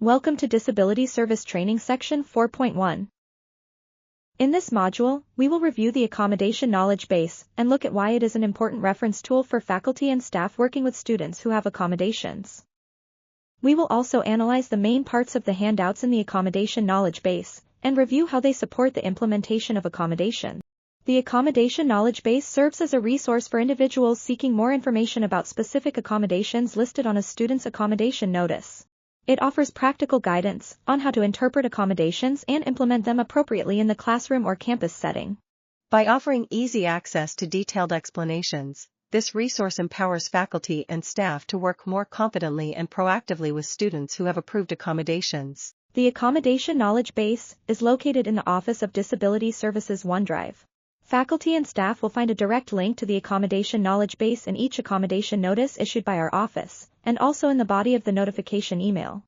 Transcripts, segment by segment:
Welcome to Disability Service Training Section 4.1. In this module, we will review the Accommodation Knowledge Base and look at why it is an important reference tool for faculty and staff working with students who have accommodations. We will also analyze the main parts of the handouts in the Accommodation Knowledge Base and review how they support the implementation of accommodation. The Accommodation Knowledge Base serves as a resource for individuals seeking more information about specific accommodations listed on a student's accommodation notice. It offers practical guidance on how to interpret accommodations and implement them appropriately in the classroom or campus setting. By offering easy access to detailed explanations, this resource empowers faculty and staff to work more confidently and proactively with students who have approved accommodations. The Accommodation Knowledge Base is located in the Office of Disability Services OneDrive. Faculty and staff will find a direct link to the Accommodation Knowledge Base in each accommodation notice issued by our office, and also in the body of the notification email.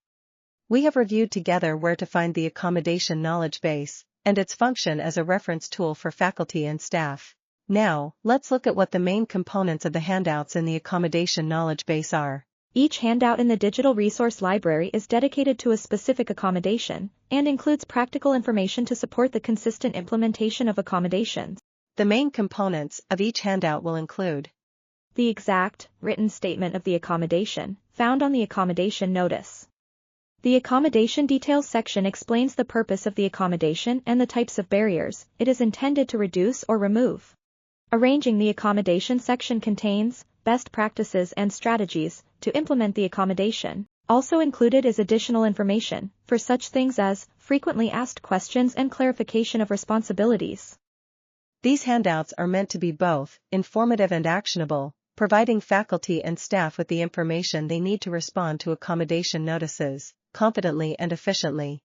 We have reviewed together where to find the Accommodation Knowledge Base and its function as a reference tool for faculty and staff. Now, let's look at what the main components of the handouts in the Accommodation Knowledge Base are. Each handout in the Digital Resource Library is dedicated to a specific accommodation and includes practical information to support the consistent implementation of accommodations. The main components of each handout will include the exact, written statement of the accommodation, found on the accommodation notice. The Accommodation Details section explains the purpose of the accommodation and the types of barriers it is intended to reduce or remove. Arranging the Accommodation section contains best practices and strategies to implement the accommodation. Also included is additional information for such things as frequently asked questions and clarification of responsibilities. These handouts are meant to be both informative and actionable, providing faculty and staff with the information they need to respond to accommodation notices confidently and efficiently.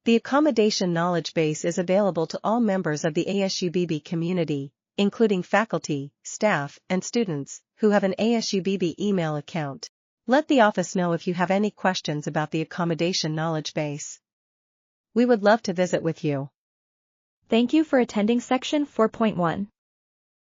The Accommodation Knowledge Base is available to all members of the ASUBB community, including faculty, staff, and students who have an ASUBB email account. Let the office know if you have any questions about the Accommodation Knowledge Base. We would love to visit with you. Thank you for attending Section 4.1.